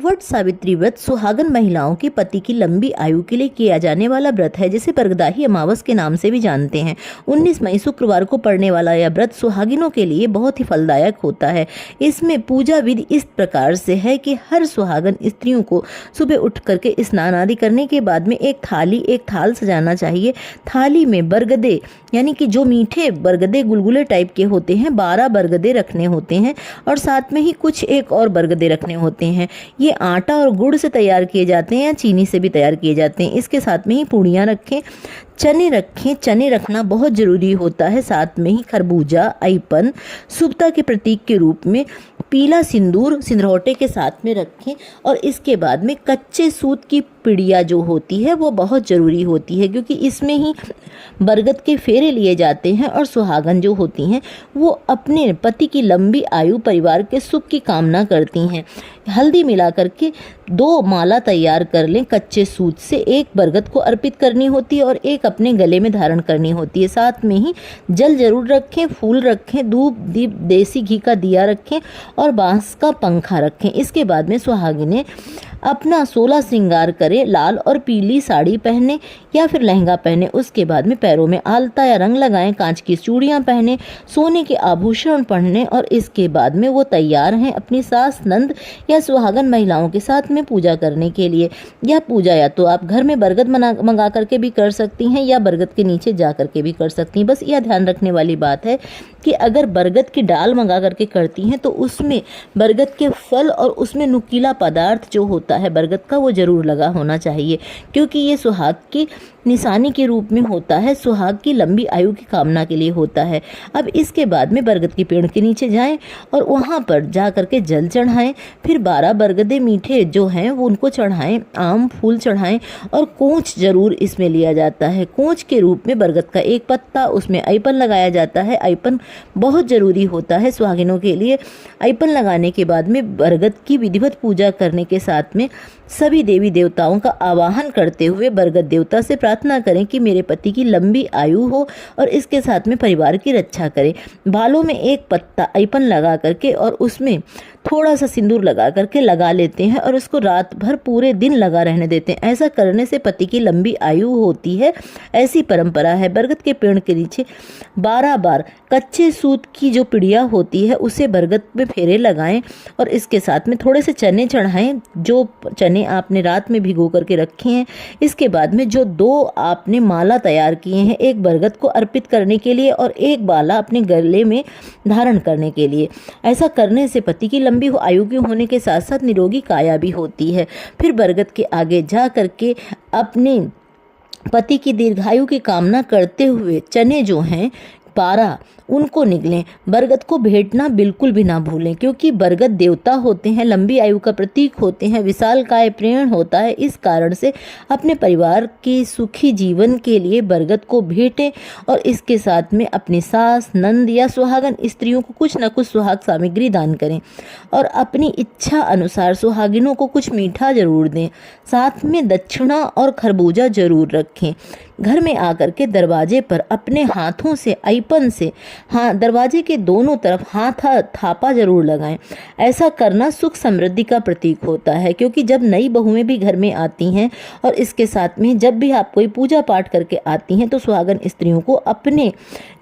वट सावित्री व्रत सुहागन महिलाओं के पति की लंबी आयु के लिए किया जाने वाला व्रत है, जिसे बरगदाही अमावस के नाम से भी जानते हैं। 19 मई शुक्रवार को पड़ने वाला यह व्रत सुहागिनों के लिए बहुत ही फलदायक होता है। इसमें पूजा विधि इस प्रकार से है कि हर सुहागन स्त्रियों को सुबह उठ करके स्नान आदि करने के बाद में एक थाल सजाना चाहिए। थाली में बरगदे यानी कि जो मीठे बरगदे गुलगुले टाइप के होते हैं 12 बरगदे रखने होते हैं और साथ में ही कुछ एक और बरगदे रखने होते हैं। ये आटा और गुड़ से तैयार किए जाते हैं या चीनी से भी तैयार किए जाते हैं। इसके साथ में ही पूड़ियाँ रखें, चने रखें। चने रखना बहुत ज़रूरी होता है। साथ में ही खरबूजा, अईपन, शुभता के प्रतीक के रूप में पीला सिंदूर सिंदरौटे के साथ में रखें। और इसके बाद में कच्चे सूत की पिड़िया जो होती है वो बहुत ज़रूरी होती है, क्योंकि इसमें ही बरगद के फेरे लिए जाते हैं और सुहागन जो होती हैं वो अपने पति की लंबी आयु, परिवार के सुख की कामना करती हैं। हल्दी मिला करके 2 माला तैयार कर लें कच्चे सूत से। एक बरगद को अर्पित करनी होती है और एक अपने गले में धारण करनी होती है। साथ में ही जल जरूर रखें, फूल रखें, धूप दीप देसी घी का दिया रखें और बांस का पंखा रखें। इसके बाद में सुहागिनें अपना 16 श्रृंगार करें। लाल और पीली साड़ी पहने या फिर लहंगा पहने। उसके बाद में पैरों में आलता या रंग लगाएं, कांच की चूड़ियां पहने, सोने के आभूषण पहने और इसके बाद में वो तैयार हैं अपनी सास, नंद या सुहागन महिलाओं के साथ में पूजा करने के लिए। यह पूजा या तो आप घर में बरगद मंगा करके भी कर सकती हैं या बरगद के नीचे जा करके भी कर सकती हैं। बस यह ध्यान रखने वाली बात है कि अगर बरगद की डाल मंगा करके करती हैं तो उसमें बरगद के फल और उसमें नुकीला पदार्थ जो होता है बरगद का वो जरूर लगा होना चाहिए, क्योंकि ये सुहाग की निशानी के रूप में होता है, सुहाग की लंबी आयु की कामना के लिए होता है। अब इसके बाद में बरगद के पेड़ के नीचे जाएं और वहाँ पर जा करके जल चढ़ाएं। फिर 12 बरगदे मीठे जो हैं वो उनको चढ़ाएं, आम फूल चढ़ाएं और कोंच जरूर इसमें लिया जाता है। कोंच के रूप में बरगद का एक पत्ता, उसमें अईपन लगाया जाता है। अईपन बहुत ज़रूरी होता है सुहागिनों के लिए। अईपन लगाने के बाद में बरगद की विधिवत पूजा करने के साथ में सभी देवी देवताओं का आवाहन करते हुए बरगद देवता से प्रार्थना करें कि मेरे पति की लंबी आयु हो और इसके साथ में परिवार की रक्षा करें। बालों में एक पत्ता अईपन लगा करके और उसमें थोड़ा सा सिंदूर लगा करके लगा लेते हैं और उसको रात भर पूरे दिन लगा रहने देते हैं। ऐसा करने से पति की लंबी आयु होती है, ऐसी परंपरा है। बरगद के पेड़ के नीचे 12 बार कच्चे सूत की जो पिड़िया होती है उसे बरगद में फेरे लगाएं और इसके साथ में थोड़े से चने चढ़ाएं, जो चने आपने रात में भिगो करके रखे हैं। इसके बाद में जो 2 आपने माला तैयार किए हैं, एक बरगद को अर्पित करने के लिए और एक माला अपने गले में धारण करने के लिए। ऐसा करने से पति की लंबी आयु के होने के साथ साथ निरोगी काया भी होती है। फिर बरगद के आगे जा करके अपने पति की दीर्घायु की कामना करते हुए चने जो हैं 12 उनको निगलें। बरगद को भेंटना बिल्कुल भी ना भूलें, क्योंकि बरगद देवता होते हैं, लंबी आयु का प्रतीक होते हैं, विशाल काय प्रेण होता है। इस कारण से अपने परिवार के सुखी जीवन के लिए बरगद को भेंटें और इसके साथ में अपनी सास, नंद या सुहागन स्त्रियों को कुछ न कुछ सुहाग सामग्री दान करें और अपनी इच्छा अनुसार सुहागिनों को कुछ मीठा जरूर दें। साथ में दक्षिणा और खरबूजा जरूर रखें। घर में आकर के दरवाजे पर अपने हाथों से अईपन से दरवाजे के दोनों तरफ हाथ थापा जरूर लगाएं। ऐसा करना सुख समृद्धि का प्रतीक होता है, क्योंकि जब नई बहुएं भी घर में आती हैं और इसके साथ में जब भी आप कोई पूजा पाठ करके आती हैं तो सुहागन स्त्रियों को अपने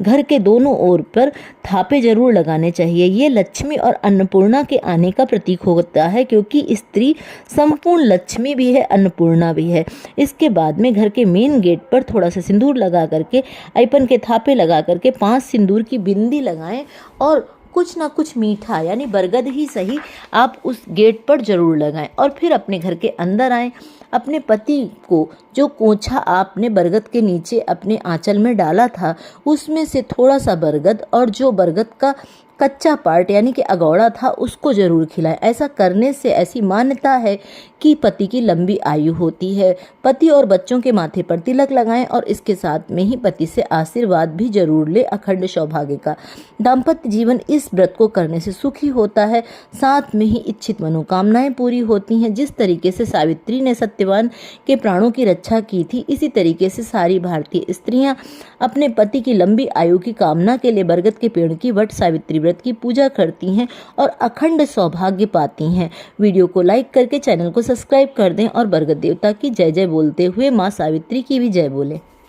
घर के दोनों ओर पर थापे जरूर लगाने चाहिए। ये लक्ष्मी और अन्नपूर्णा के आने का प्रतीक होता है, क्योंकि स्त्री संपूर्ण लक्ष्मी भी है, अन्नपूर्णा भी है। इसके बाद में घर के मेन गेट पर थोड़ा सा सिंदूर लगा करके अईपन के थापे लगा करके 5 सिंदूर की बिंदी लगाएं और कुछ ना कुछ मीठा यानी बरगद ही सही आप उस गेट पर जरूर लगाएं और फिर अपने घर के अंदर आएं। अपने पति को जो कोंछा आपने बरगद के नीचे अपने आंचल में डाला था उसमें से थोड़ा सा बरगद और जो बरगद का कच्चा पार्ट यानी कि अगौड़ा था उसको जरूर खिलाएं। ऐसा करने से ऐसी मान्यता है कि पति की लंबी आयु होती है। पति और बच्चों के माथे पर तिलक लगाएं और इसके साथ में ही पति से आशीर्वाद भी जरूर ले अखंड सौभाग्य का। दाम्पत्य जीवन इस व्रत को करने से सुखी होता है, साथ में ही इच्छित मनोकामनाएं पूरी होती हैं। जिस तरीके से सावित्री ने सत्यवान के प्राणों की रक्षा की थी, इसी तरीके से सारी भारतीय स्त्रियां अपने पति की लंबी आयु की कामना के लिए बरगद के पेड़ की वट सावित्री व्रत की पूजा करती हैं और अखंड सौभाग्य पाती हैं। वीडियो को लाइक करके चैनल को सब्सक्राइब कर दें और बरगद देवता की जय जय बोलते हुए माँ सावित्री की भी जय बोलें।